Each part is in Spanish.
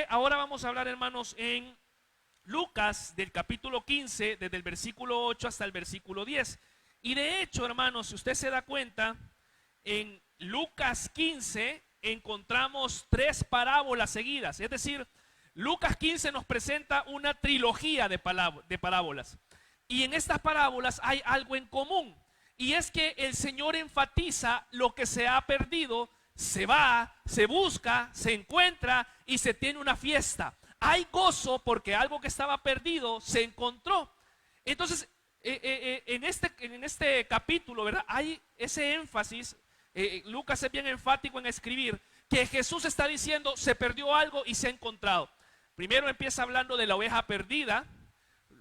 que ahora vamos a hablar, hermanos, en Lucas del capítulo 15, desde el versículo 8 hasta el versículo 10. Y de hecho, hermanos, si usted se da cuenta, en Lucas 15 encontramos 3 parábolas seguidas. Es decir, Lucas 15 nos presenta una trilogía de parábolas. Y en estas parábolas hay algo en común. Y es que el Señor enfatiza lo que se ha perdido, se va, se busca, se encuentra y se tiene una fiesta. Hay gozo porque algo que estaba perdido se encontró. Entonces, en este capítulo, ¿verdad? Hay ese énfasis. Lucas es bien enfático en escribir que Jesús está diciendo: se perdió algo y se ha encontrado. Primero empieza hablando de la oveja perdida.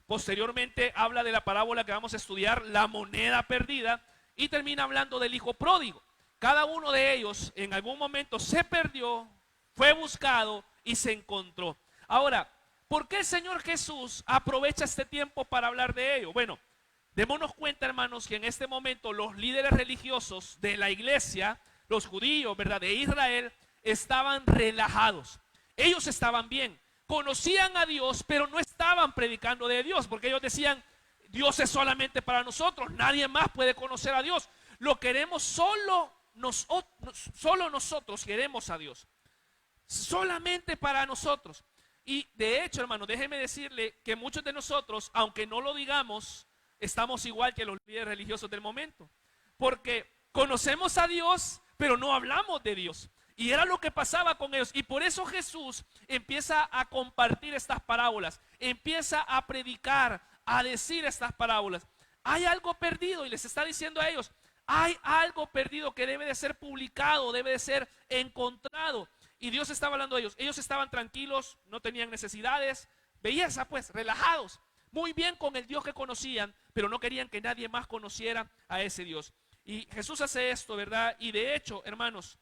Posteriormente habla de la parábola que vamos a estudiar, la moneda perdida. Y termina hablando del hijo pródigo. Cada uno de ellos en algún momento se perdió, fue buscado y se encontró. Ahora, ¿por qué el Señor Jesús aprovecha este tiempo para hablar de ello? Bueno, démonos cuenta, hermanos, que en este momento los líderes religiosos de la iglesia, los judíos, ¿verdad?, de Israel, estaban relajados. Ellos estaban bien, conocían a Dios, pero no estaban predicando de Dios, porque ellos decían: Dios es solamente para nosotros, nadie más puede conocer a Dios. Lo queremos solo nosotros queremos a Dios, solamente para nosotros. Y de hecho, hermano, déjeme decirle que muchos de nosotros, aunque no lo digamos, estamos igual que los líderes religiosos del momento, porque conocemos a Dios, pero no hablamos de Dios. Y era lo que pasaba con ellos. Y por eso Jesús empieza a compartir estas parábolas, empieza a predicar, a decir estas parábolas. Hay algo perdido, y les está diciendo a ellos: hay algo perdido que debe de ser publicado, debe de ser encontrado. Y Dios estaba hablando de ellos. Ellos estaban tranquilos, no tenían necesidades, belleza pues, relajados, muy bien con el Dios que conocían, pero no querían que nadie más conociera a ese Dios. Y Jesús hace esto, ¿verdad? Y de hecho, hermanos,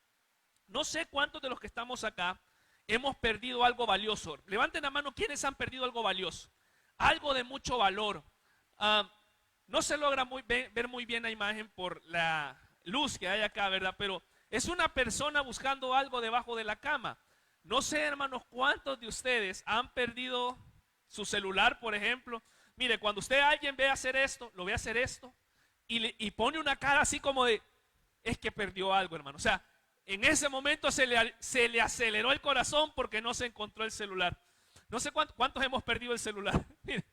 no sé cuántos de los que estamos acá hemos perdido algo valioso. Levanten la mano quienes han perdido algo valioso, algo de mucho valor. No se logra ver muy bien la imagen por la luz que hay acá, ¿verdad? Pero es una persona buscando algo debajo de la cama. No sé, hermanos, cuántos de ustedes han perdido su celular, por ejemplo. Mire, cuando usted a alguien ve hacer esto, lo ve hacer esto, y pone una cara así como de: es que perdió algo, hermano. O sea, en ese momento se le aceleró el corazón porque no se encontró el celular. No sé cuántos hemos perdido el celular. Mire,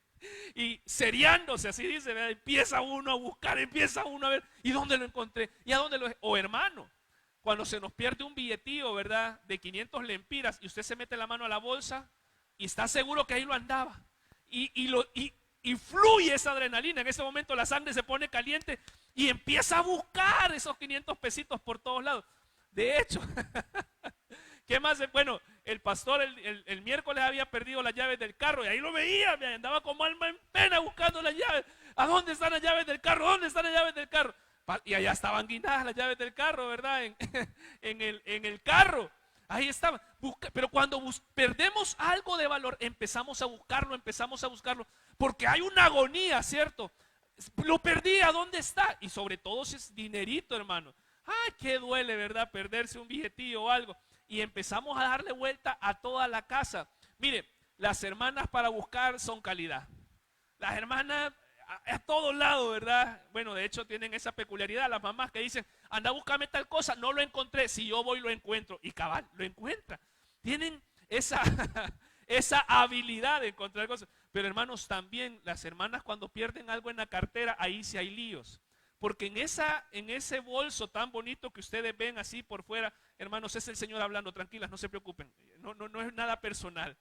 y seriándose, así dice, ¿verdad? Empieza uno a buscar, empieza uno a ver: ¿y dónde lo encontré? ¿Y a dónde lo? O hermano, cuando se nos pierde un billetío, ¿verdad?, de 500 lempiras, y usted se mete la mano a la bolsa y está seguro que ahí lo andaba, y fluye esa adrenalina. En ese momento la sangre se pone caliente y empieza a buscar esos 500 pesitos por todos lados. De hecho, ¿qué más? Bueno, el pastor el miércoles había perdido las llaves del carro, y ahí lo veía, andaba como alma en pena buscando las llaves. ¿A dónde están las llaves del carro? ¿Dónde están las llaves del carro? Y allá estaban guindadas las llaves del carro, ¿verdad? En el carro. Ahí estaban. Pero cuando perdemos algo de valor, empezamos a buscarlo, porque hay una agonía, ¿cierto? Lo perdí, ¿a dónde está? Y sobre todo si es dinerito, hermano. Ay, qué duele, ¿verdad?, perderse un billetillo o algo. Y empezamos a darle vuelta a toda la casa. Mire, las hermanas para buscar son calidad. Las hermanas a todos lados, ¿verdad? Bueno, de hecho tienen esa peculiaridad, las mamás que dicen: anda a buscarme tal cosa, no lo encontré, si yo voy lo encuentro. Y cabal, lo encuentra. Tienen esa, esa habilidad de encontrar cosas. Pero hermanos, también las hermanas cuando pierden algo en la cartera, ahí sí hay líos. Porque en ese bolso tan bonito que ustedes ven así por fuera, hermanos, es el Señor hablando. Tranquilas, no se preocupen, no es nada personal.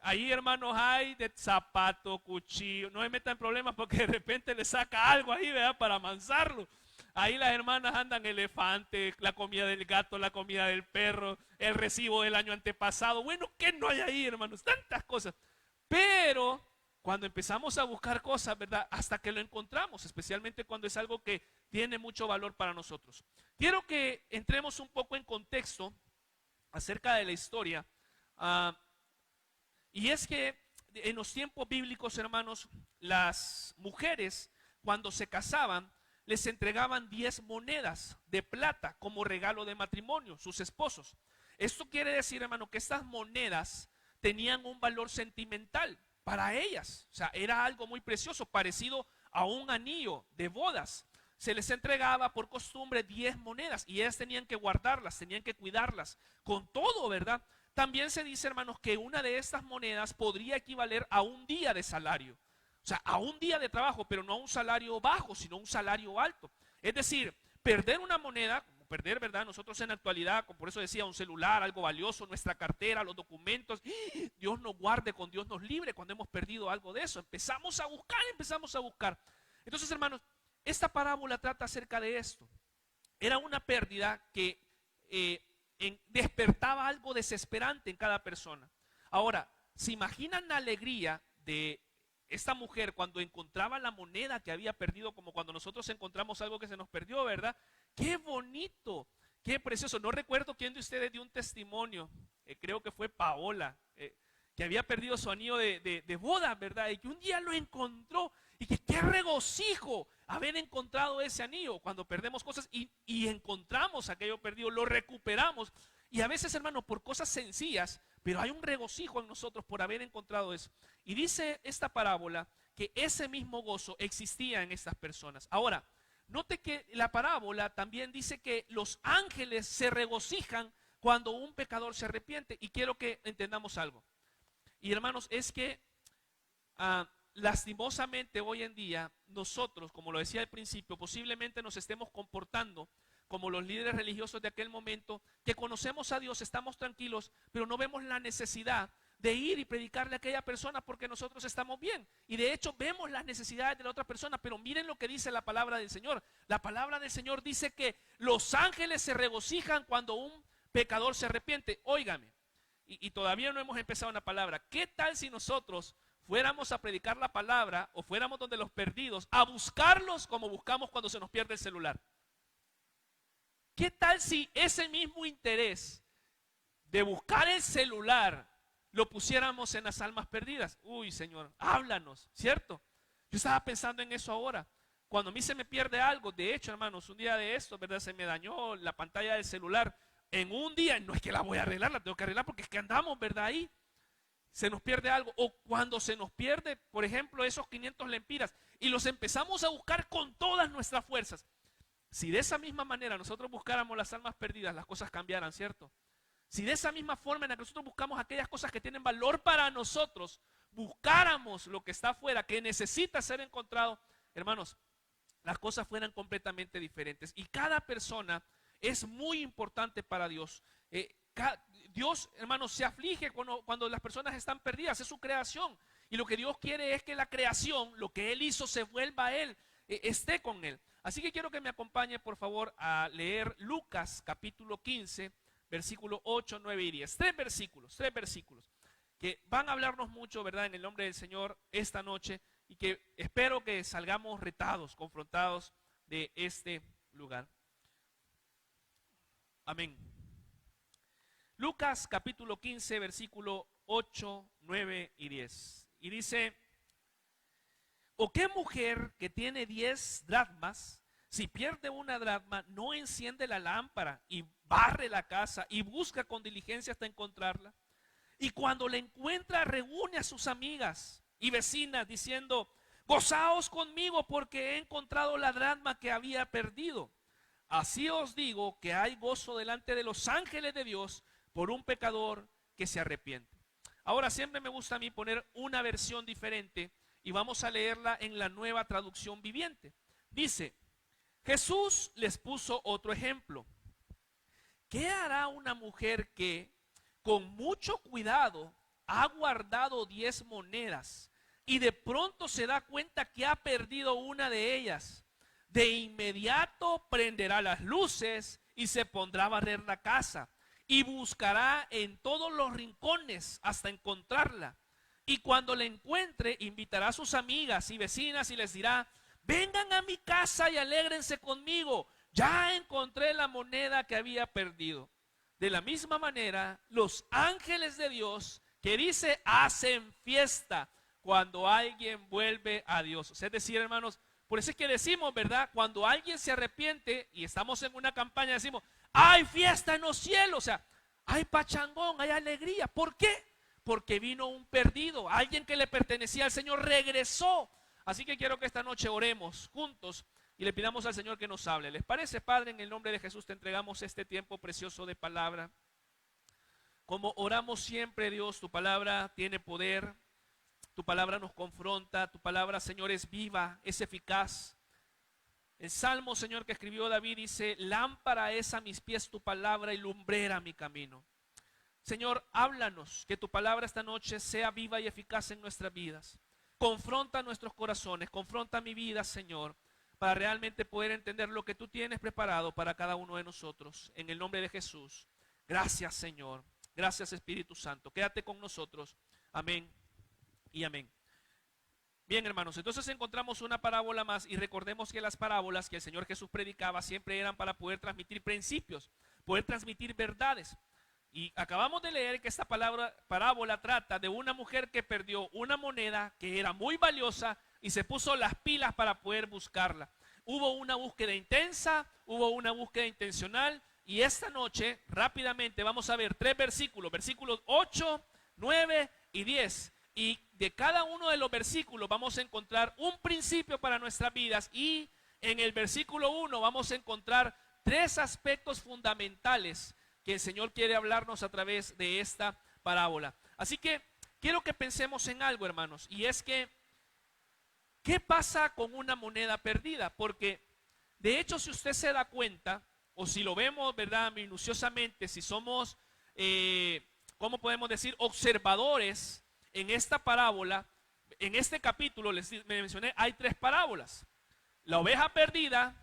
Ahí, hermanos, hay de zapato, cuchillo. No me metan en problemas porque de repente le saca algo ahí, ¿verdad?, para amansarlo. Ahí las hermanas andan elefante, la comida del gato, la comida del perro, el recibo del año antepasado. Bueno, ¿qué no hay ahí, hermanos? Tantas cosas. Pero cuando empezamos a buscar cosas, ¿verdad?, hasta que lo encontramos, especialmente cuando es algo que tiene mucho valor para nosotros. Quiero que entremos un poco en contexto acerca de la historia. Y es que en los tiempos bíblicos, hermanos, las mujeres cuando se casaban les entregaban 10 monedas de plata como regalo de matrimonio, sus esposos. Esto quiere decir, hermano, que estas monedas tenían un valor sentimental para ellas. O sea, era algo muy precioso, parecido a un anillo de bodas. Se les entregaba por costumbre 10 monedas y ellas tenían que guardarlas, tenían que cuidarlas con todo, ¿verdad? También se dice, hermanos, que una de estas monedas podría equivaler a un día de salario. O sea, a un día de trabajo, pero no a un salario bajo, sino a un salario alto. Es decir, perder una moneda, como perder, ¿verdad? Nosotros en la actualidad, por eso decía, un celular, algo valioso, nuestra cartera, los documentos. Dios nos guarde, con Dios nos libre cuando hemos perdido algo de eso. Empezamos a buscar. Entonces, hermanos, esta parábola trata acerca de esto. Era una pérdida que despertaba algo desesperante en cada persona. Ahora, ¿se imaginan la alegría de esta mujer cuando encontraba la moneda que había perdido, como cuando nosotros encontramos algo que se nos perdió, ¿verdad? ¡Qué bonito! ¡Qué precioso! No recuerdo quién de ustedes dio un testimonio, creo que fue Paola, que había perdido su anillo de boda, ¿verdad? Y que un día lo encontró y que qué regocijo haber encontrado ese anillo. Cuando perdemos cosas y encontramos aquello perdido, lo recuperamos. Y a veces, hermano, por cosas sencillas, pero hay un regocijo en nosotros por haber encontrado eso. Y dice esta parábola que ese mismo gozo existía en estas personas. Ahora, note que la parábola también dice que los ángeles se regocijan cuando un pecador se arrepiente. Y quiero que entendamos algo. Y hermanos, es que lastimosamente hoy en día nosotros, como lo decía al principio, posiblemente nos estemos comportando como los líderes religiosos de aquel momento, que conocemos a Dios, estamos tranquilos, pero no vemos la necesidad de ir y predicarle a aquella persona porque nosotros estamos bien. Y de hecho vemos las necesidades de la otra persona, pero miren lo que dice la palabra del Señor. La palabra del Señor dice que los ángeles se regocijan cuando un pecador se arrepiente. Óigame, y todavía no hemos empezado una palabra. ¿Qué tal si nosotros fuéramos a predicar la palabra o fuéramos donde los perdidos a buscarlos como buscamos cuando se nos pierde el celular? ¿Qué tal si ese mismo interés de buscar el celular lo pusiéramos en las almas perdidas? Uy, Señor, háblanos, ¿cierto? Yo estaba pensando en eso ahora. Cuando a mí se me pierde algo, de hecho, hermanos, un día de esto, ¿verdad? Se me dañó la pantalla del celular. En un día, no es que la voy a arreglar, la tengo que arreglar porque es que andamos, ¿verdad? Ahí se nos pierde algo. O cuando se nos pierde, por ejemplo, esos 500 lempiras y los empezamos a buscar con todas nuestras fuerzas. Si de esa misma manera nosotros buscáramos las almas perdidas, las cosas cambiaran, ¿cierto? Si de esa misma forma en la que nosotros buscamos aquellas cosas que tienen valor para nosotros, buscáramos lo que está afuera, que necesita ser encontrado, hermanos, las cosas fueran completamente diferentes. Y cada persona es muy importante para Dios. Dios, hermanos, se aflige cuando las personas están perdidas, es su creación. Y lo que Dios quiere es que la creación, lo que Él hizo, se vuelva a Él, esté con Él. Así que quiero que me acompañe, por favor, a leer Lucas capítulo 15, versículo 8, 9 y 10. Tres versículos que van a hablarnos mucho, ¿verdad? En el nombre del Señor esta noche y que espero que salgamos retados, confrontados de este lugar. Amén. Lucas capítulo 15, versículo 8, 9 y 10. Y dice: ¿o qué mujer que tiene 10 dracmas, si pierde una dracma, no enciende la lámpara y barre la casa y busca con diligencia hasta encontrarla? Y cuando la encuentra, reúne a sus amigas y vecinas diciendo: gozaos conmigo porque he encontrado la dracma que había perdido. Así os digo que hay gozo delante de los ángeles de Dios por un pecador que se arrepiente. Ahora, siempre me gusta a mí poner una versión diferente y vamos a leerla en la Nueva Traducción Viviente. Dice: Jesús les puso otro ejemplo. ¿Qué hará una mujer que con mucho cuidado ha guardado 10 monedas y de pronto se da cuenta que ha perdido una de ellas? De inmediato prenderá las luces y se pondrá a barrer la casa y buscará en todos los rincones hasta encontrarla. Y cuando la encuentre, invitará a sus amigas y vecinas y les dirá: vengan a mi casa y alégrense conmigo, ya encontré la moneda que había perdido. De la misma manera, los ángeles de Dios, que dice, hacen fiesta cuando alguien vuelve a Dios. Es decir, hermanos, por eso es que decimos, ¿verdad? Cuando alguien se arrepiente y estamos en una campaña, decimos: hay fiesta en los cielos, o sea, hay pachangón, hay alegría. ¿Por qué? porque vino un perdido, alguien que le pertenecía al Señor regresó. Así que quiero que esta noche oremos juntos y le pidamos al Señor que nos hable. ¿Les parece, Padre? En el nombre de Jesús te entregamos este tiempo precioso de palabra. Como oramos siempre, Dios, tu palabra tiene poder, tu palabra nos confronta, tu palabra, Señor, es viva, es eficaz. El Salmo, Señor, que escribió David dice: lámpara es a mis pies tu palabra y lumbrera mi camino. Señor, háblanos, que tu palabra esta noche sea viva y eficaz en nuestras vidas. Confronta nuestros corazones, confronta mi vida, Señor, para realmente poder entender lo que tú tienes preparado para cada uno de nosotros. En el nombre de Jesús. Gracias, Señor. Gracias, Espíritu Santo. Quédate con nosotros. Amén y amén. Bien, hermanos, entonces encontramos una parábola más y recordemos que las parábolas que el Señor Jesús predicaba siempre eran para poder transmitir principios, poder transmitir verdades. Y acabamos de leer que esta parábola trata de una mujer que perdió una moneda que era muy valiosa y se puso las pilas para poder buscarla. Hubo una búsqueda intensa, hubo una búsqueda intencional, y esta noche rápidamente vamos a ver 3 versículos, versículos 8, 9 y 10. Y de cada uno de los versículos vamos a encontrar un principio para nuestras vidas, y en el versículo 1 vamos a encontrar 3 aspectos fundamentales que el Señor quiere hablarnos a través de esta parábola. Así que quiero que pensemos en algo, hermanos, y es que ¿qué pasa con una moneda perdida? Porque de hecho, si usted se da cuenta, o si lo vemos, ¿verdad?, minuciosamente, si somos, ¿cómo podemos decir?, observadores en esta parábola, en este capítulo, me mencioné, hay 3 parábolas: la oveja perdida,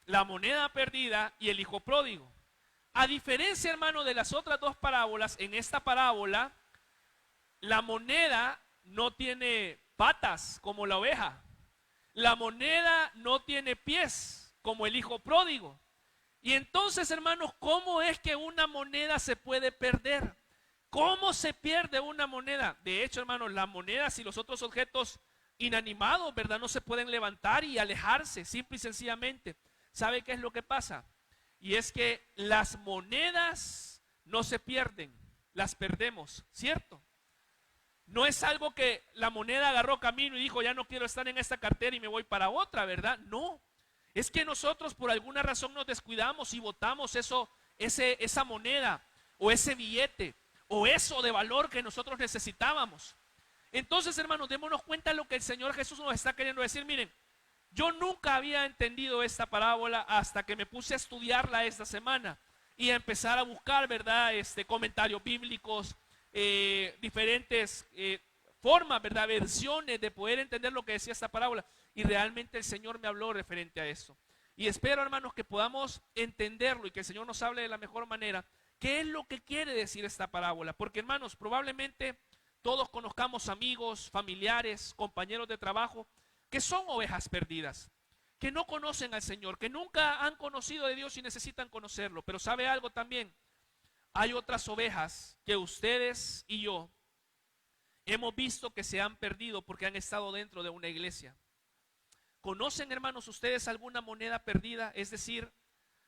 la moneda perdida y el hijo pródigo. A diferencia, hermano, de las otras 2 parábolas, en esta parábola, la moneda no tiene patas como la oveja. La moneda no tiene pies como el hijo pródigo. Y entonces, hermanos, ¿cómo es que una moneda se puede perder? ¿Cómo se pierde una moneda? De hecho, hermanos, las monedas y los otros objetos inanimados, ¿verdad?, no se pueden levantar y alejarse, simple y sencillamente. ¿Sabe qué es lo que pasa? Y es que las monedas no se pierden, las perdemos, ¿cierto? No es algo que la moneda agarró camino y dijo: ya no quiero estar en esta cartera y me voy para otra, ¿verdad? No, es que nosotros por alguna razón nos descuidamos y botamos esa moneda o ese billete o eso de valor que nosotros necesitábamos. Entonces, hermanos, démonos cuenta de lo que el Señor Jesús nos está queriendo decir. Miren, yo nunca había entendido esta parábola hasta que me puse a estudiarla esta semana y a empezar a buscar, ¿verdad?, comentarios bíblicos, diferentes formas, ¿verdad?, versiones de poder entender lo que decía esta parábola. Y realmente el Señor me habló referente a esto. Y espero, hermanos, que podamos entenderlo y que el Señor nos hable de la mejor manera. ¿Qué es lo que quiere decir esta parábola? Porque, hermanos, probablemente todos conozcamos amigos, familiares, compañeros de trabajo que son ovejas perdidas, que no conocen al Señor, que nunca han conocido de Dios y necesitan conocerlo. Pero ¿sabe algo también? Hay otras ovejas que ustedes y yo hemos visto que se han perdido porque han estado dentro de una iglesia. ¿Conocen, hermanos, ustedes alguna moneda perdida? Es decir,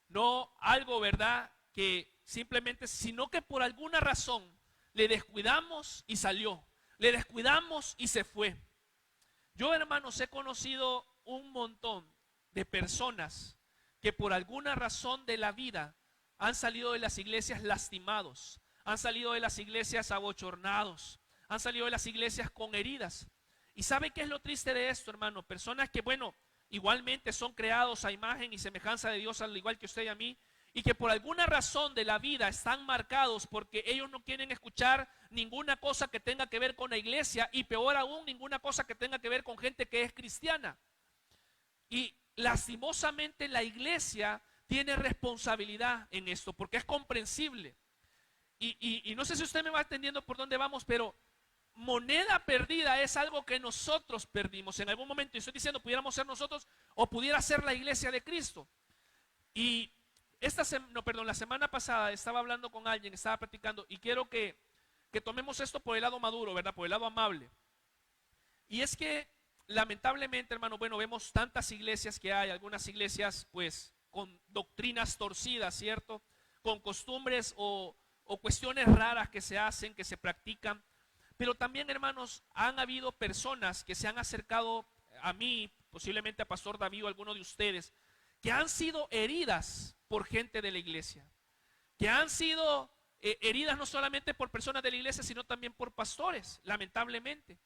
no algo, ¿verdad?, que simplemente, sino que por alguna razón le descuidamos y salió, le descuidamos y se fue. Yo, hermanos, he conocido un montón de personas que por alguna razón de la vida han salido de las iglesias lastimados, han salido de las iglesias abochornados, han salido de las iglesias con heridas. ¿Y sabe qué es lo triste de esto, hermano? Personas que, bueno, igualmente son creados a imagen y semejanza de Dios, al igual que usted y a mí, y que por alguna razón de la vida están marcados porque ellos no quieren escuchar ninguna cosa que tenga que ver con la iglesia, y peor aún, ninguna cosa que tenga que ver con gente que es cristiana. Y lastimosamente la iglesia tiene responsabilidad en esto, porque es comprensible. Y no sé si usted me va entendiendo por dónde vamos, pero moneda perdida es algo que nosotros perdimos en algún momento. Y estoy diciendo, pudiéramos ser nosotros o pudiera ser la iglesia de Cristo. Y la semana pasada estaba hablando con alguien, estaba platicando, y quiero que tomemos esto por el lado maduro, ¿verdad?, por el lado amable. Y es que lamentablemente, hermano, bueno, vemos tantas iglesias que hay, algunas iglesias pues con doctrinas torcidas, ¿cierto?, con costumbres o cuestiones raras que se hacen, que se practican. Pero también, hermanos, han habido personas que se han acercado a mí, posiblemente a Pastor David o a alguno de ustedes, que han sido heridas por gente de la iglesia, que han sido heridas no solamente por personas de la iglesia, sino también por pastores, lamentablemente.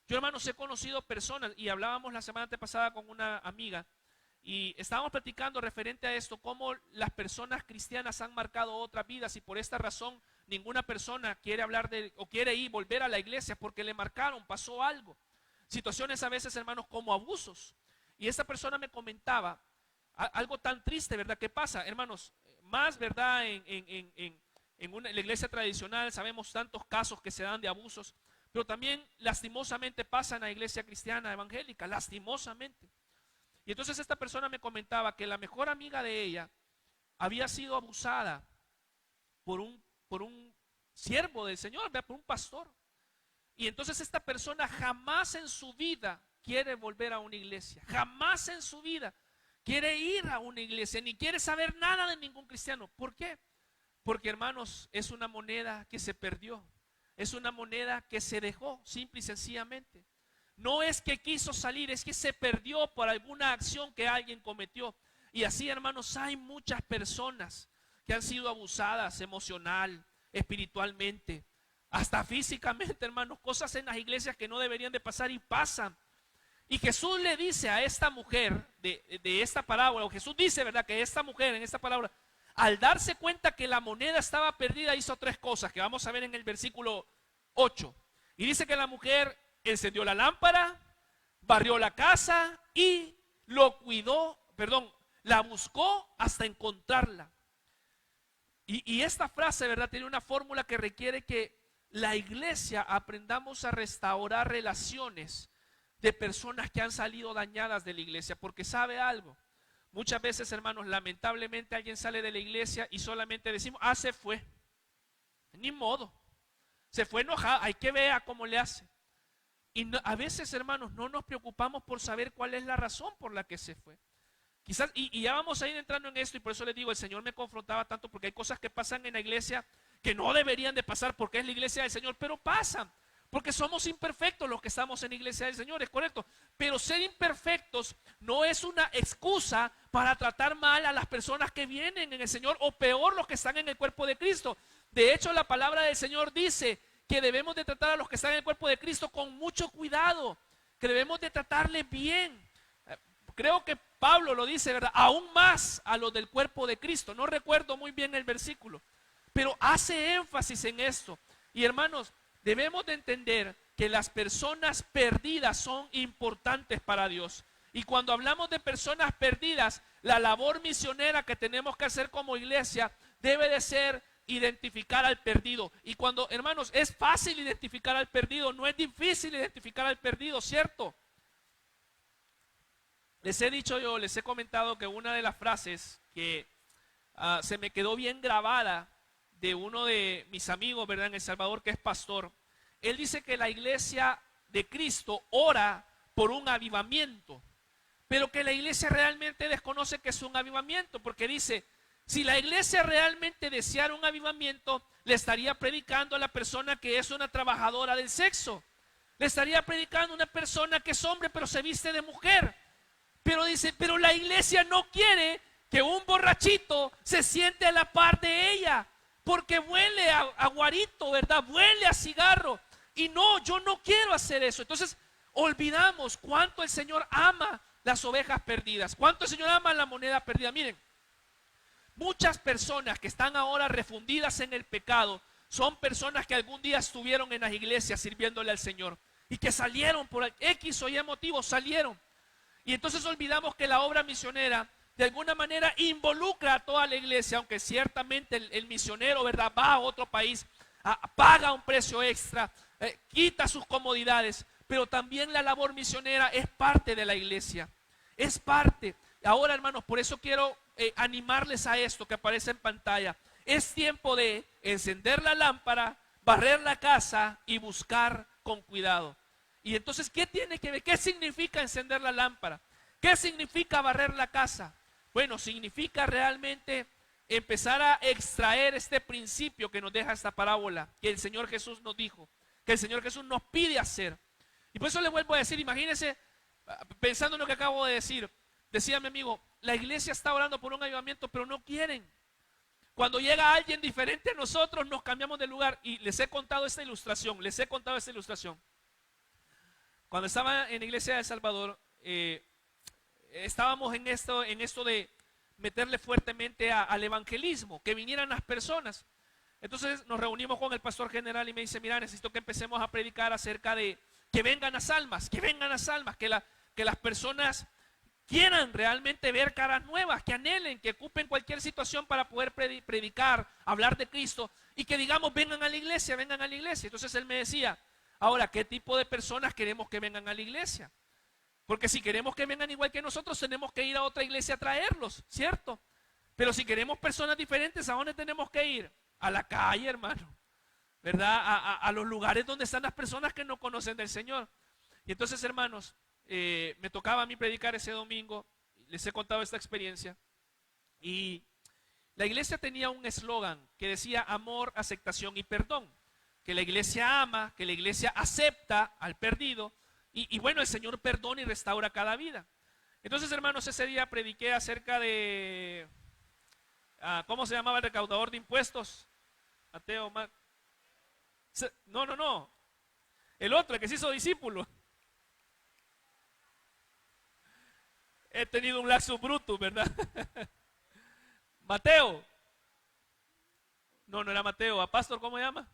Yo, hermanos, he conocido personas, y hablábamos la semana antepasada con una amiga, y estábamos platicando referente a esto, cómo las personas cristianas han marcado otras vidas, y por esta razón ninguna persona quiere hablar de, o quiere ir, volver a la iglesia, porque le marcaron, pasó algo. Situaciones a veces, hermanos, como abusos. Y esta persona me comentaba algo tan triste, ¿verdad? ¿Qué pasa, hermanos? Más, ¿verdad? En la iglesia tradicional sabemos tantos casos que se dan de abusos, pero también lastimosamente pasa en la iglesia cristiana evangélica, lastimosamente. Y entonces esta persona me comentaba que la mejor amiga de ella había sido abusada por un siervo del Señor, ¿verdad? Por un pastor. Y entonces esta persona jamás en su vida quiere volver a una iglesia, jamás en su vida quiere ir a una iglesia, ni quiere saber nada de ningún cristiano. ¿Por qué? Porque, hermanos, es una moneda que se perdió, es una moneda que se dejó, simple y sencillamente. No es que quiso salir, es que se perdió por alguna acción que alguien cometió. Y así, hermanos, hay muchas personas que han sido abusadas emocional, espiritualmente, hasta físicamente, hermanos, cosas en las iglesias que no deberían de pasar y pasan. Y Jesús le dice a esta mujer de esta parábola, o Jesús dice, ¿verdad?, que esta mujer en esta parábola, al darse cuenta que la moneda estaba perdida, hizo tres cosas que vamos a ver en el versículo 8. Y dice que la mujer encendió la lámpara, barrió la casa y la buscó hasta encontrarla. Y esta frase, ¿verdad?, tiene una fórmula que requiere que la iglesia aprendamos a restaurar relaciones de personas que han salido dañadas de la iglesia, porque sabe algo, muchas veces, hermanos, lamentablemente alguien sale de la iglesia y solamente decimos, se fue, ni modo, se fue enojado, hay que ver cómo le hace. Y no, a veces, hermanos, no nos preocupamos por saber cuál es la razón por la que se fue. Quizás, y ya vamos a ir entrando en esto, y por eso les digo, el Señor me confrontaba tanto, porque hay cosas que pasan en la iglesia que no deberían de pasar porque es la iglesia del Señor, pero pasan. Porque somos imperfectos los que estamos en la iglesia del Señor, es correcto. Pero ser imperfectos no es una excusa para tratar mal a las personas que vienen en el Señor, o peor, los que están en el cuerpo de Cristo. De hecho, la palabra del Señor dice que debemos de tratar a los que están en el cuerpo de Cristo con mucho cuidado, que debemos de tratarles bien. Creo que Pablo lo dice, ¿verdad? Aún más a los del cuerpo de Cristo. No recuerdo muy bien el versículo, pero hace énfasis en esto. Y, hermanos, debemos de entender que las personas perdidas son importantes para Dios. Y cuando hablamos de personas perdidas, la labor misionera que tenemos que hacer como iglesia debe de ser identificar al perdido. Y cuando, hermanos, es fácil identificar al perdido, no es difícil identificar al perdido, ¿cierto? Les he comentado que una de las frases que se me quedó bien grabada de uno de mis amigos, ¿verdad?, en El Salvador, que es pastor. Él dice que la iglesia de Cristo ora por un avivamiento, pero que la iglesia realmente desconoce que es un avivamiento, porque dice, si la iglesia realmente deseara un avivamiento, le estaría predicando a la persona que es una trabajadora del sexo, le estaría predicando a una persona que es hombre pero se viste de mujer. Pero dice, pero la iglesia no quiere que un borrachito se siente a la par de ella, porque huele a guarito, ¿verdad? Huele a cigarro. Y no, yo no quiero hacer eso. Entonces olvidamos cuánto el Señor ama las ovejas perdidas, cuánto el Señor ama la moneda perdida. Miren, muchas personas que están ahora refundidas en el pecado son personas que algún día estuvieron en las iglesias sirviéndole al Señor y que salieron por X o Y motivos, salieron. Y entonces olvidamos que la obra misionera de alguna manera involucra a toda la iglesia, aunque ciertamente el misionero, ¿verdad?, va a otro país, paga un precio extra, quita sus comodidades, pero también la labor misionera es parte de la iglesia, es parte. Ahora, hermanos, por eso quiero animarles a esto que aparece en pantalla. Es tiempo de encender la lámpara, barrer la casa y buscar con cuidado. Y entonces, ¿qué tiene que ver? ¿Qué significa encender la lámpara? ¿Qué significa barrer la casa? Bueno, significa realmente empezar a extraer este principio que nos deja esta parábola, que el Señor Jesús nos dijo, que el Señor Jesús nos pide hacer. Y por eso le vuelvo a decir, imagínense, pensando en lo que acabo de decir, decía mi amigo, la iglesia está orando por un avivamiento, pero no quieren. Cuando llega alguien diferente a nosotros, nos cambiamos de lugar. Y les he contado esta ilustración, Cuando estaba en la iglesia de El Salvador, estábamos en esto de meterle fuertemente al evangelismo, que vinieran las personas. Entonces nos reunimos con el pastor general y me dice, mira, necesito que empecemos a predicar acerca de que vengan las almas, que las personas quieran realmente ver caras nuevas, que anhelen, que ocupen cualquier situación para poder predicar, hablar de Cristo y que digamos, vengan a la iglesia. Entonces él me decía, ahora, ¿qué tipo de personas queremos que vengan a la iglesia? Porque si queremos que vengan igual que nosotros, tenemos que ir a otra iglesia a traerlos, ¿cierto? Pero si queremos personas diferentes, ¿a dónde tenemos que ir? A la calle, hermano, ¿verdad? A los lugares donde están las personas que no conocen del Señor. Y entonces, hermanos, me tocaba a mí predicar ese domingo. Les he contado esta experiencia. Y la iglesia tenía un eslogan que decía amor, aceptación y perdón. Que la iglesia ama, que la iglesia acepta al perdido. Y bueno, el Señor perdona y restaura cada vida. Entonces, hermanos, ese día prediqué acerca de ¿cómo se llamaba el recaudador de impuestos? Mateo, no. El otro, el que se hizo discípulo. He tenido un lapsus brutus, ¿verdad? Mateo. No era Mateo. ¿A pastor cómo se llama?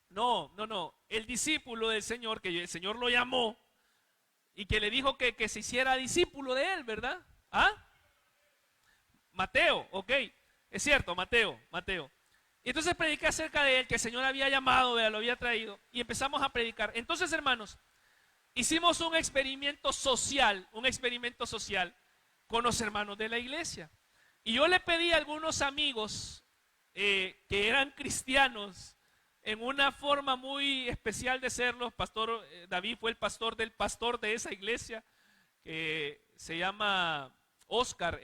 No. El discípulo del Señor, que el Señor lo llamó y que le dijo que se hiciera discípulo de él, ¿verdad? ¿Ah? Mateo, ok. Es cierto, Mateo. Y entonces prediqué acerca de él, que el Señor había llamado, lo había traído, y empezamos a predicar. Entonces, hermanos, hicimos un experimento social con los hermanos de la iglesia. Y yo le pedí a algunos amigos que eran cristianos, en una forma muy especial de serlo. Pastor David fue el pastor de esa iglesia, que se llama Oscar,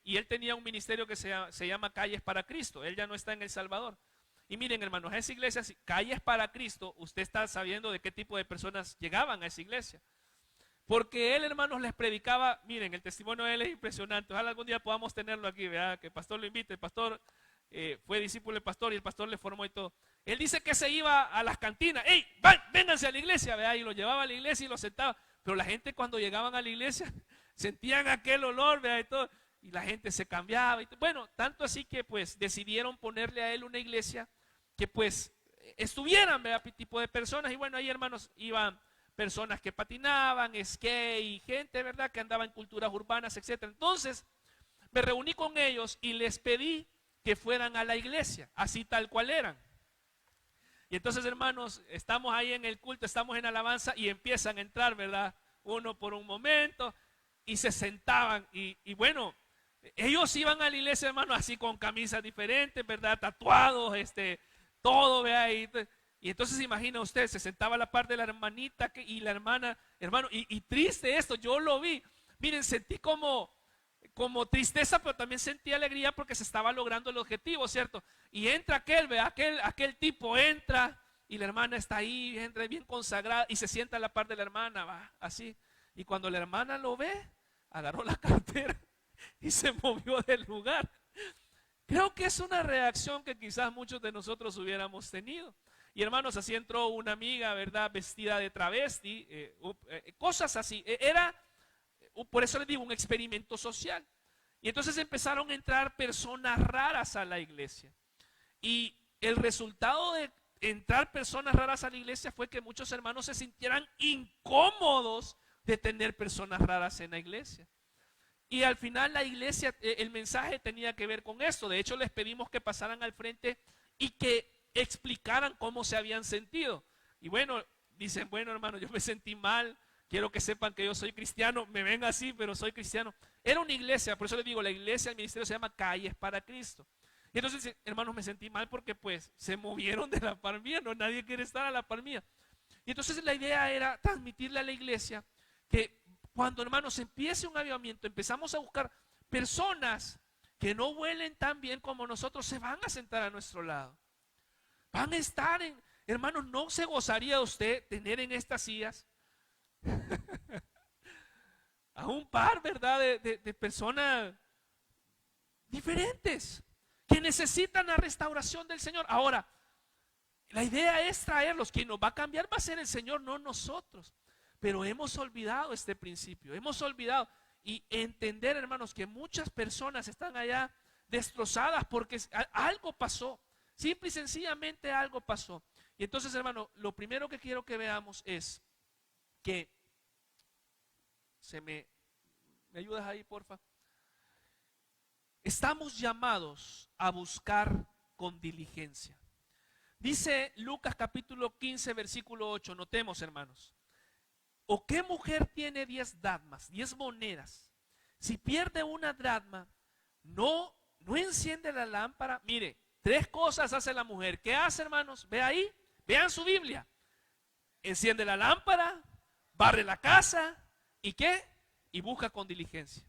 y él tenía un ministerio que se llama Calles para Cristo. Él ya no está en El Salvador. Y miren, hermanos, esa iglesia, Calles para Cristo, usted está sabiendo de qué tipo de personas llegaban a esa iglesia. Porque él, hermanos, les predicaba. Miren, el testimonio de él es impresionante. Ojalá algún día podamos tenerlo aquí, ¿verdad? Que el pastor lo invite. El pastor fue discípulo del pastor y el pastor le formó y todo. Él dice que se iba a las cantinas. ¡Ey, vénganse a la iglesia! ¿Verdad? Y lo llevaba a la iglesia y lo sentaba. Pero la gente, cuando llegaban a la iglesia, sentían aquel olor, ¿verdad? Y todo. Y la gente se cambiaba. Bueno, tanto así que pues decidieron ponerle a él una iglesia que pues estuvieran, ¿verdad? Tipo de personas. Y bueno, ahí, hermanos, iban personas que patinaban, skate, gente, ¿verdad? Que andaba en culturas urbanas, etc. Entonces, me reuní con ellos y les pedí que fueran a la iglesia, así tal cual eran. Y entonces, hermanos, estamos ahí en el culto, estamos en alabanza y empiezan a entrar, ¿verdad? Uno por un momento y se sentaban y bueno, ellos iban a la iglesia, hermanos, así con camisas diferentes, ¿verdad? Tatuados, todo, ¿verdad? Y entonces imagina usted, se sentaba a la par de la hermanita y la hermana, hermano, y triste esto, yo lo vi. Miren, sentí como tristeza, pero también sentí alegría porque se estaba logrando el objetivo, ¿cierto? Y entra aquel tipo entra y la hermana está ahí, entra bien consagrada y se sienta a la par de la hermana, va, así. Y cuando la hermana lo ve, agarró la cartera y se movió del lugar. Creo que es una reacción que quizás muchos de nosotros hubiéramos tenido. Y hermanos, así entró una amiga, ¿verdad? Vestida de travesti, cosas así. Era, por eso les digo, un experimento social. Y entonces empezaron a entrar personas raras a la iglesia. Y el resultado de entrar personas raras a la iglesia fue que muchos hermanos se sintieran incómodos de tener personas raras en la iglesia. Y al final la iglesia, el mensaje tenía que ver con esto. De hecho, les pedimos que pasaran al frente y que explicaran cómo se habían sentido. Y bueno, dicen, bueno, hermano, yo me sentí mal, quiero que sepan que yo soy cristiano, me ven así, pero soy cristiano. Era una iglesia, por eso les digo, la iglesia, el ministerio se llama Calles para Cristo. Y entonces, hermanos, me sentí mal porque pues se movieron de la par mía, no, nadie quiere estar a la par mía. Y entonces la idea era transmitirle a la iglesia que cuando, hermanos, empiece un avivamiento, empezamos a buscar personas que no huelen tan bien como nosotros, se van a sentar a nuestro lado. Van a estar hermanos, ¿no se gozaría usted tener en estas sillas a un par, ¿verdad? De personas diferentes que necesitan la restauración del Señor. Ahora, la idea es traerlos. Quien nos va a cambiar va a ser el Señor, no nosotros. Pero hemos olvidado este principio, hemos olvidado y entender, hermanos, que muchas personas están allá destrozadas porque algo pasó. Simple y sencillamente algo pasó. Y entonces, hermano, lo primero que quiero que veamos es que ¿me ayudas ahí, porfa? Estamos llamados a buscar con diligencia. Dice Lucas capítulo 15, versículo 8. Notemos, hermanos. ¿O qué mujer tiene 10 dracmas, 10 monedas? Si pierde una dracma, no enciende la lámpara. Mire, 3 cosas hace la mujer. ¿Qué hace, hermanos? Ve ahí, vean su Biblia. Enciende la lámpara, barre la casa, ¿y qué? Y busca con diligencia.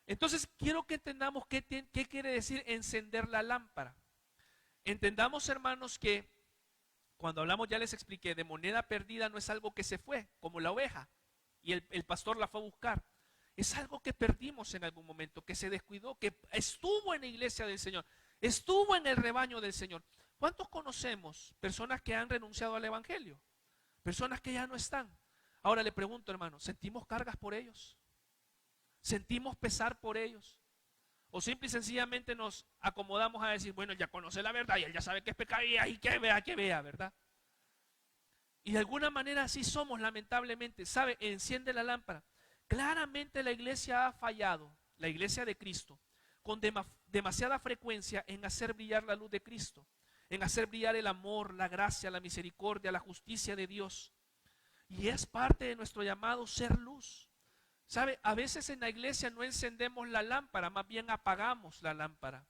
Entonces, quiero que entendamos qué quiere decir encender la lámpara. Entendamos, hermanos, que cuando hablamos, ya les expliqué, de moneda perdida no es algo que se fue, como la oveja, y el pastor la fue a buscar. Es algo que perdimos en algún momento, que se descuidó, que estuvo en la iglesia del Señor, estuvo en el rebaño del Señor. ¿Cuántos conocemos personas que han renunciado al evangelio? Personas que ya no están. Ahora le pregunto, hermano, ¿sentimos cargas por ellos? ¿Sentimos pesar por ellos? ¿O simple y sencillamente nos acomodamos a decir, bueno, él ya conoce la verdad y él ya sabe que es pecado y que vea, ¿verdad? Y de alguna manera así somos, lamentablemente. ¿Sabe? Enciende la lámpara. Claramente la iglesia ha fallado, la iglesia de Cristo, con demasiada frecuencia en hacer brillar la luz de Cristo, en hacer brillar el amor, la gracia, la misericordia, la justicia de Dios. Y es parte de nuestro llamado ser luz. ¿Sabe? A veces en la iglesia no encendemos la lámpara, más bien apagamos la lámpara.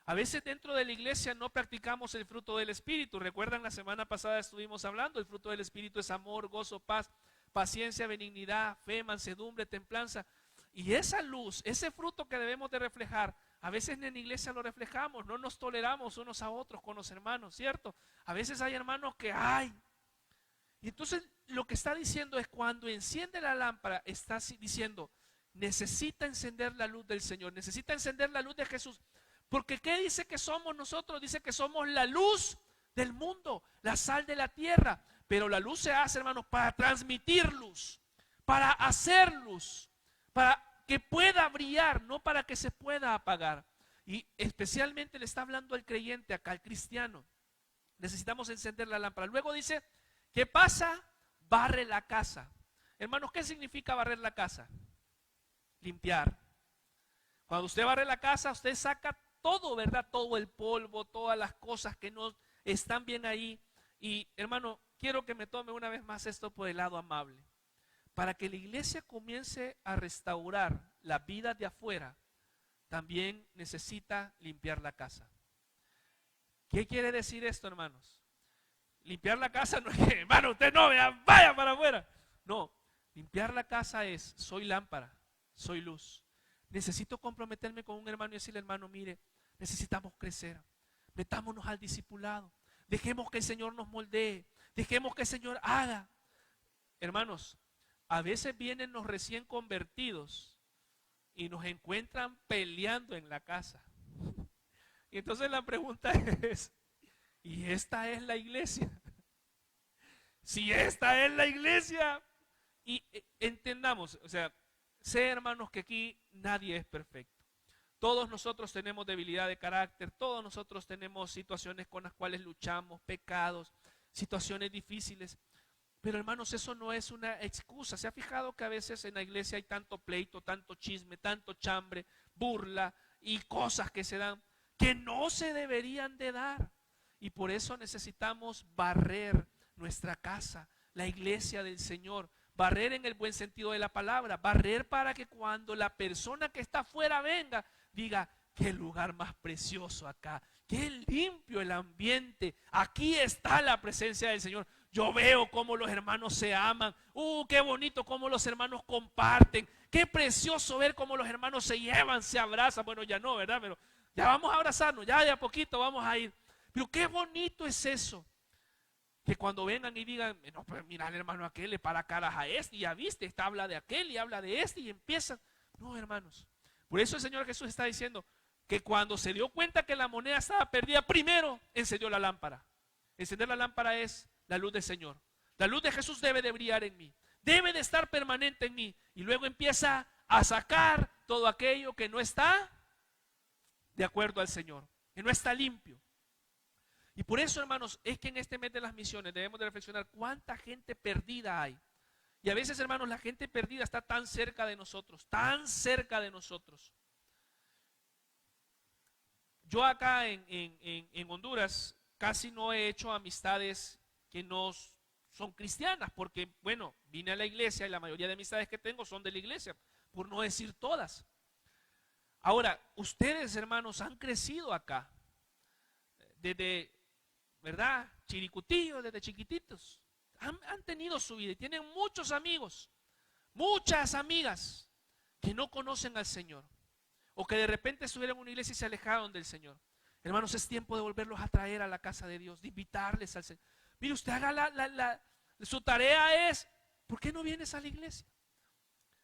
A veces dentro de la iglesia no practicamos el fruto del Espíritu. Recuerdan, la semana pasada estuvimos hablando, el fruto del Espíritu es amor, gozo, paz, paciencia, benignidad, fe, mansedumbre, templanza. Y esa luz, ese fruto que debemos de reflejar, a veces en la iglesia lo reflejamos, no nos toleramos unos a otros con los hermanos, ¿cierto? A veces hay hermanos que hay. Y entonces lo que está diciendo es, cuando enciende la lámpara, está diciendo, necesita encender la luz del Señor, necesita encender la luz de Jesús. Porque ¿qué dice que somos nosotros? Dice que somos la luz del mundo, la sal de la tierra. Pero la luz se hace, hermanos, para transmitir luz, para hacer luz, para que pueda brillar, no para que se pueda apagar. Y especialmente le está hablando al creyente acá, al cristiano. Necesitamos encender la lámpara. Luego dice, ¿qué pasa? Barre la casa. Hermanos, ¿qué significa barrer la casa? Limpiar. Cuando usted barre la casa, usted saca todo, ¿verdad? Todo el polvo, todas las cosas que no están bien ahí. Y hermano, quiero que me tome una vez más esto por el lado amable. Para que la iglesia comience a restaurar la vida de afuera, también necesita limpiar la casa. ¿Qué quiere decir esto, hermanos? Limpiar la casa no es que, hermano, usted no vaya para afuera. No, limpiar la casa es, soy lámpara, soy luz. Necesito comprometerme con un hermano y decirle, hermano, mire, necesitamos crecer. Metámonos al discipulado. Dejemos que el Señor nos moldee. Dejemos que el Señor haga. Hermanos, a veces vienen los recién convertidos y nos encuentran peleando en la casa. Y entonces la pregunta es, ¿y esta es la iglesia? Si esta es la iglesia, y entendamos, o sea, sé, hermanos, que aquí nadie es perfecto. Todos nosotros tenemos debilidad de carácter, todos nosotros tenemos situaciones con las cuales luchamos, pecados, situaciones difíciles. Pero hermanos, eso no es una excusa. ¿Se ha fijado que a veces en la iglesia hay tanto pleito, tanto chisme, tanto chambre, burla y cosas que se dan que no se deberían de dar? Y por eso necesitamos barrer nuestra casa, la iglesia del Señor. Barrer en el buen sentido de la palabra, barrer para que cuando la persona que está afuera venga, diga, qué lugar más precioso acá, qué limpio el ambiente, aquí está la presencia del Señor. Yo veo cómo los hermanos se aman. Qué bonito cómo los hermanos comparten. Qué precioso ver cómo los hermanos se llevan, se abrazan. Bueno, ya no, ¿verdad? Pero ya vamos a abrazarnos, ya de a poquito vamos a ir. Pero qué bonito es eso. Que cuando vengan y digan, no, pues mira el hermano aquel le para caras a este, y ya viste, esta habla de aquel y habla de este y empiezan. No, hermanos. Por eso el Señor Jesús está diciendo que cuando se dio cuenta que la moneda estaba perdida, primero encendió la lámpara. Encender la lámpara es la luz del Señor. La luz de Jesús debe de brillar en mí, debe de estar permanente en mí, y luego empieza a sacar todo aquello que no está de acuerdo al Señor, que no está limpio. Y por eso, hermanos, es que en este mes de las misiones debemos de reflexionar cuánta gente perdida hay. Y a veces, hermanos, la gente perdida está tan cerca de nosotros, tan cerca de nosotros. Yo acá en Honduras casi no he hecho amistades que no son cristianas, porque, bueno, vine a la iglesia y la mayoría de amistades que tengo son de la iglesia, por no decir todas. Ahora, ustedes, hermanos, han crecido acá, desde, ¿verdad? Chiricutillos, desde chiquititos. Han tenido su vida y tienen muchos amigos, muchas amigas que no conocen al Señor, o que de repente estuvieron en una iglesia y se alejaron del Señor. Hermanos, es tiempo de volverlos a traer a la casa de Dios, de invitarles al Señor. Mire, usted haga su tarea es, ¿por qué no vienes a la iglesia?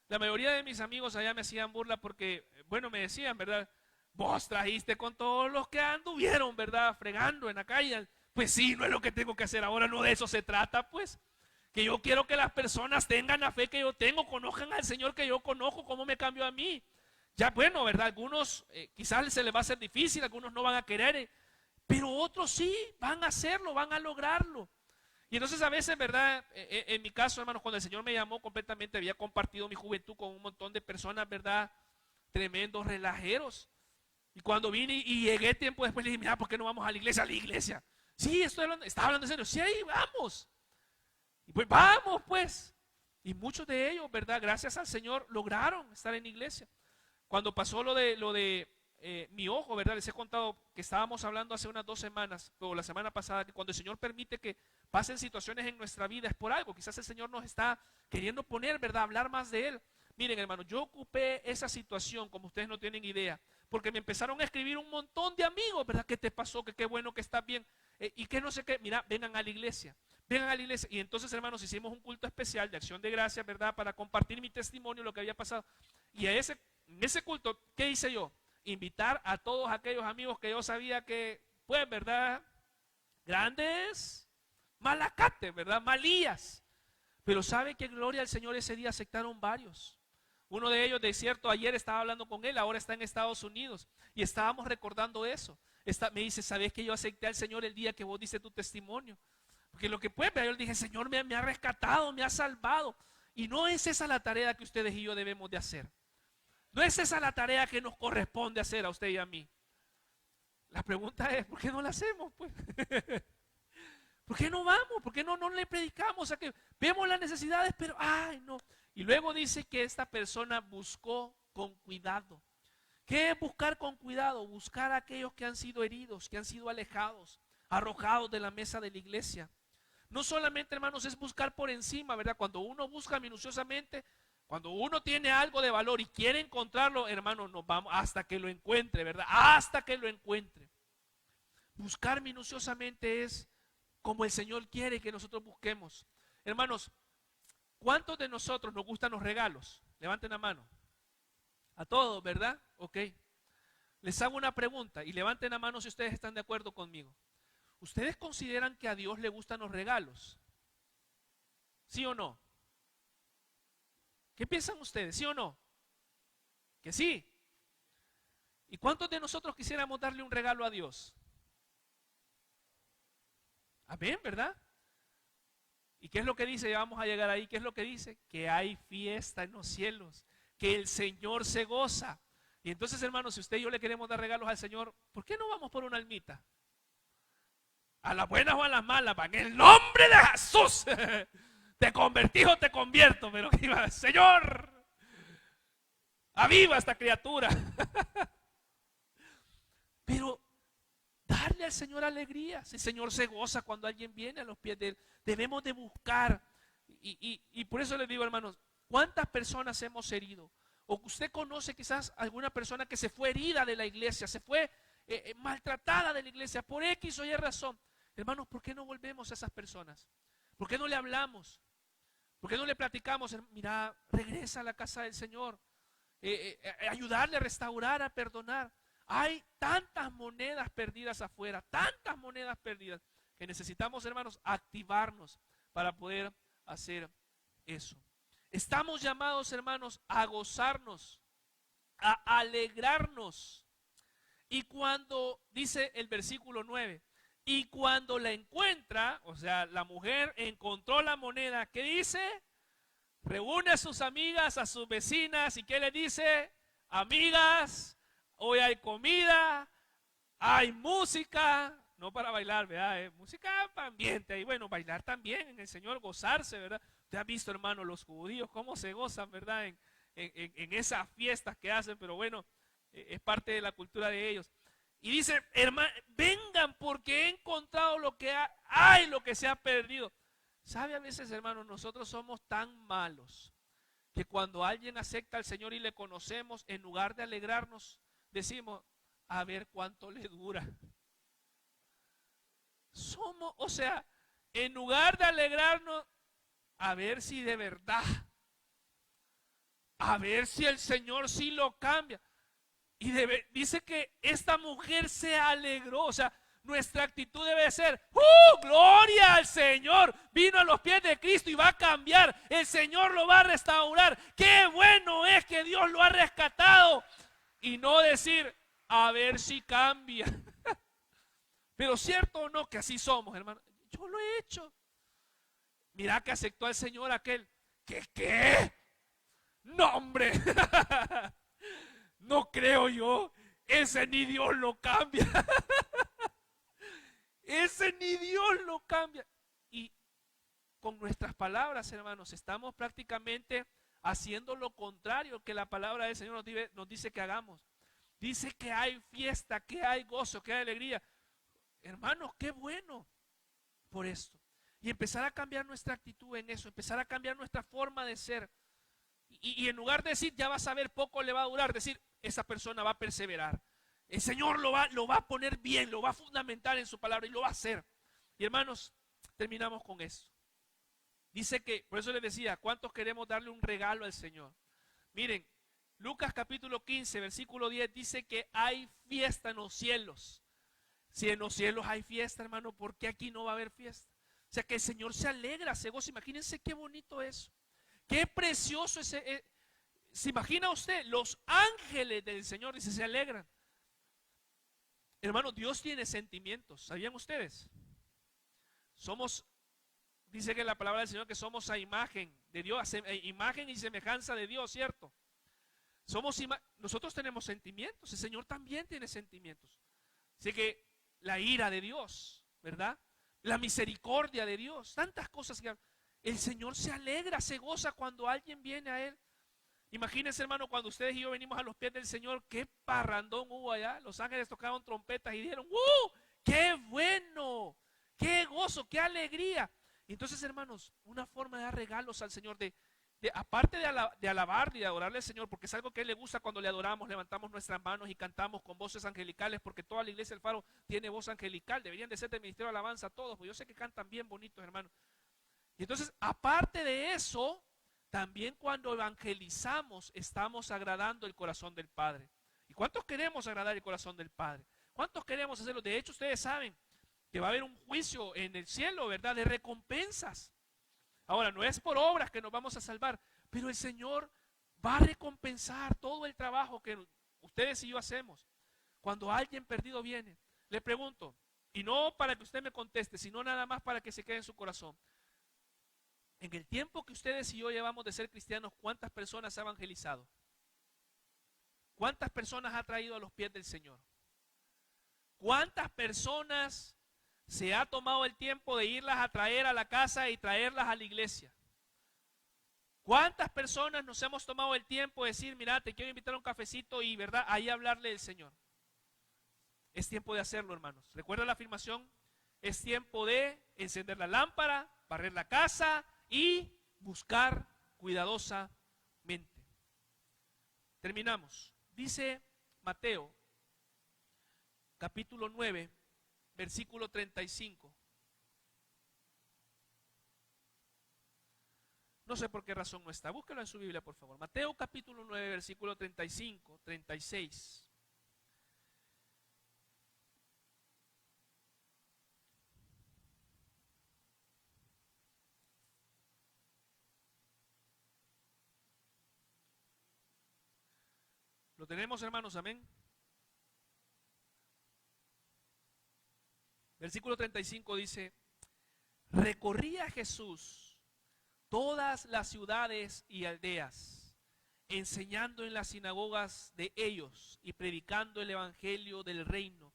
La mayoría de mis amigos allá me hacían burla porque, bueno, me decían, ¿verdad? Vos trajiste con todos los que anduvieron, ¿verdad? Fregando en la calle. Pues sí, no es lo que tengo que hacer ahora, no de eso se trata, pues. Que yo quiero que las personas tengan la fe que yo tengo, conozcan al Señor que yo conozco, cómo me cambió a mí. Ya, bueno, ¿verdad? Algunos quizás se les va a hacer difícil, algunos no van a querer, pero otros sí, van a hacerlo, van a lograrlo. Y entonces a veces, ¿verdad? En mi caso, hermanos, cuando el Señor me llamó completamente, había compartido mi juventud con un montón de personas, ¿verdad? Tremendos relajeros. Y cuando vine y llegué tiempo después, le dije, mira, ¿por qué no vamos a la iglesia? A la iglesia. Sí, estaba hablando en serio. Sí, ahí vamos. Y pues vamos, pues. Y muchos de ellos, ¿verdad? Gracias al Señor, lograron estar en la iglesia. Cuando pasó lo de mi ojo, ¿verdad? Les he contado que estábamos hablando hace unas 2 semanas, o la semana pasada, que cuando el Señor permite que pasen situaciones en nuestra vida es por algo. Quizás el Señor nos está queriendo poner, ¿verdad? Hablar más de Él. Miren, hermanos, yo ocupé esa situación, como ustedes no tienen idea, porque me empezaron a escribir un montón de amigos, ¿verdad? ¿Qué te pasó? Que qué bueno que estás bien. Y que no sé qué. Mira, vengan a la iglesia. Vengan a la iglesia. Y entonces, hermanos, hicimos un culto especial de acción de gracias, ¿verdad? Para compartir mi testimonio, lo que había pasado. Y en ese culto, ¿qué hice yo? Invitar a todos aquellos amigos que yo sabía que, pues, ¿verdad? Grandes malacates, ¿verdad? Malías. Pero ¿sabe qué gloria al Señor? Ese día aceptaron varios. Uno de ellos, de cierto, ayer estaba hablando con él, ahora está en Estados Unidos. Y estábamos recordando eso. Me dice, ¿sabes que yo acepté al Señor el día que vos diste tu testimonio? Porque lo que puede ver, yo le dije, Señor me ha rescatado, me ha salvado. Y no es esa la tarea que ustedes y yo debemos de hacer. No es esa la tarea que nos corresponde hacer a usted y a mí. La pregunta es, ¿por qué no la hacemos, pues? ¿Por qué no vamos? ¿Por qué no le predicamos? O sea, que vemos las necesidades, pero ¡ay, no! Y luego dice que esta persona buscó con cuidado. ¿Qué es buscar con cuidado? Buscar a aquellos que han sido heridos, que han sido alejados, arrojados de la mesa de la iglesia. No solamente, hermanos, es buscar por encima, ¿verdad? Cuando uno busca minuciosamente, cuando uno tiene algo de valor y quiere encontrarlo, hermanos, nos vamos hasta que lo encuentre, ¿verdad? Hasta que lo encuentre. Buscar minuciosamente es como el Señor quiere que nosotros busquemos. Hermanos, ¿cuántos de nosotros nos gustan los regalos? Levanten la mano. A todos, ¿verdad? Ok. Les hago una pregunta y levanten la mano si ustedes están de acuerdo conmigo. ¿Ustedes consideran que a Dios le gustan los regalos? ¿Sí o no? ¿Qué piensan ustedes? ¿Sí o no? Que sí. ¿Y cuántos de nosotros quisiéramos darle un regalo a Dios? Amén, ¿verdad? ¿Y qué es lo que dice? Ya vamos a llegar ahí. ¿Qué es lo que dice? Que hay fiesta en los cielos, que el Señor se goza. Y entonces, hermanos, si usted y yo le queremos dar regalos al Señor, ¿por qué no vamos por una almita? A las buenas o a las malas, en el nombre de Jesús. Te convertí o te convierto, pero Señor, aviva esta criatura. Pero dar darle al Señor alegría. El Señor se goza cuando alguien viene a los pies de Él. Debemos de buscar. Y por eso les digo, hermanos, ¿cuántas personas hemos herido? O usted conoce quizás alguna persona que se fue herida de la iglesia, se fue maltratada de la iglesia por X o Y razón. Hermanos, ¿por qué no volvemos a esas personas? ¿Por qué no le hablamos? ¿Por qué no le platicamos? Mira, regresa a la casa del Señor. Ayudarle a restaurar, a perdonar. Hay tantas monedas perdidas afuera, tantas monedas perdidas, que necesitamos, hermanos, activarnos para poder hacer eso. Estamos llamados, hermanos, a gozarnos, a alegrarnos. Y cuando, dice el versículo 9, y cuando la encuentra, o sea, la mujer encontró la moneda, ¿qué dice? Reúne a sus amigas, a sus vecinas, ¿y qué le dice? Amigas, hoy hay comida, hay música, no para bailar, ¿verdad? Música para ambiente, y bueno, bailar también en el Señor, gozarse, ¿verdad? Usted ha visto, hermano, los judíos, cómo se gozan, ¿verdad? En esas fiestas que hacen, pero bueno, es parte de la cultura de ellos. Y dice, hermano, vengan porque he encontrado lo que hay, lo que se ha perdido. ¿Sabe? A veces, hermanos, nosotros somos tan malos que cuando alguien acepta al Señor y le conocemos, en lugar de alegrarnos, decimos, a ver cuánto le dura. Somos, o sea, en lugar de alegrarnos, a ver si de verdad, a ver si el Señor sí lo cambia. Y dice que esta mujer se alegró, o sea, nuestra actitud debe ser, gloria al Señor, vino a los pies de Cristo y va a cambiar, el Señor lo va a restaurar, qué bueno es que Dios lo ha rescatado, y no decir, a ver si cambia. Pero cierto o no que así somos, hermano, yo lo he hecho. Mira que aceptó al Señor aquel, ¿qué? No, hombre. No creo yo, ese ni Dios lo cambia. Ese ni Dios lo cambia. Y con nuestras palabras, hermanos, estamos prácticamente haciendo lo contrario que la palabra del Señor nos dice que hagamos. Dice que hay fiesta, que hay gozo, que hay alegría. Hermanos, qué bueno por esto. Y empezar a cambiar nuestra actitud en eso, empezar a cambiar nuestra forma de ser. Y en lugar de decir, ya vas a ver, poco le va a durar, decir, esa persona va a perseverar. El Señor lo va a poner bien, lo va a fundamentar en su palabra y lo va a hacer. Y hermanos, terminamos con esto. Dice que, por eso les decía, ¿cuántos queremos darle un regalo al Señor? Miren, Lucas capítulo 15, versículo 10 dice que hay fiesta en los cielos. Si en los cielos hay fiesta, hermano, ¿por qué aquí no va a haber fiesta? O sea, que el Señor se alegra, se goza. Imagínense qué bonito eso. Qué precioso ese. ¿Se imagina usted? Los ángeles del Señor, dice, se alegran. Hermano, Dios tiene sentimientos. ¿Sabían ustedes? Dice que la palabra del Señor que somos a imagen de Dios, imagen y semejanza de Dios, ¿cierto? Nosotros tenemos sentimientos, el Señor también tiene sentimientos. Así que la ira de Dios, ¿verdad? La misericordia de Dios, tantas cosas que el Señor se alegra, se goza cuando alguien viene a Él. Imagínense, hermano, cuando ustedes y yo venimos a los pies del Señor, qué parrandón hubo allá. Los ángeles tocaban trompetas y dijeron, ¡qué bueno! ¡Qué gozo! ¡Qué alegría! Y entonces, hermanos, una forma de dar regalos al Señor, aparte de alabar y de adorarle al Señor, porque es algo que a Él le gusta cuando le adoramos, levantamos nuestras manos y cantamos con voces angelicales, porque toda la iglesia del Faro tiene voz angelical, deberían de ser del ministerio de alabanza todos, porque yo sé que cantan bien bonitos, hermanos. Y entonces, aparte de eso, también cuando evangelizamos, estamos agradando el corazón del Padre. ¿Y cuántos queremos agradar el corazón del Padre? ¿Cuántos queremos hacerlo? De hecho, ustedes saben que va a haber un juicio en el cielo, ¿verdad? De recompensas. Ahora, no es por obras que nos vamos a salvar, pero el Señor va a recompensar todo el trabajo que ustedes y yo hacemos. Cuando alguien perdido viene, le pregunto, y no para que usted me conteste, sino nada más para que se quede en su corazón. En el tiempo que ustedes y yo llevamos de ser cristianos, ¿cuántas personas ha evangelizado? ¿Cuántas personas ha traído a los pies del Señor? ¿Cuántas personas se ha tomado el tiempo de irlas a traer a la casa y traerlas a la iglesia? ¿Cuántas personas nos hemos tomado el tiempo de decir, mira, te quiero invitar a un cafecito y, verdad, ahí hablarle del Señor? Es tiempo de hacerlo, hermanos. ¿Recuerda la afirmación? Es tiempo de encender la lámpara, barrer la casa y buscar cuidadosamente. Terminamos. Dice Mateo, capítulo 9, versículo 35. No sé por qué razón no está. Búsquelo en su Biblia, por favor. Mateo capítulo 9, versículo 35, 36. ¿Lo tenemos, hermanos? Amén. Versículo 35 dice, recorría Jesús todas las ciudades y aldeas, enseñando en las sinagogas de ellos y predicando el evangelio del reino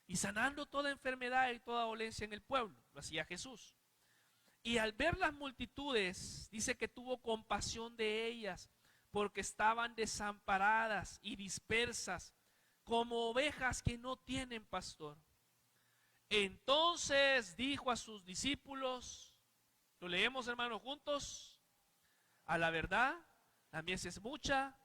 y sanando toda enfermedad y toda dolencia en el pueblo. Lo hacía Jesús. Y al ver las multitudes, dice que tuvo compasión de ellas, porque estaban desamparadas y dispersas, como ovejas que no tienen pastor. Entonces dijo a sus discípulos, lo leemos, hermanos, juntos: a la verdad, la mies es mucha,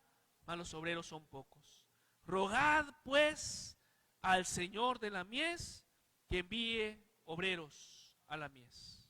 mas los obreros son pocos. Rogad pues al Señor de la mies que envíe obreros a la mies.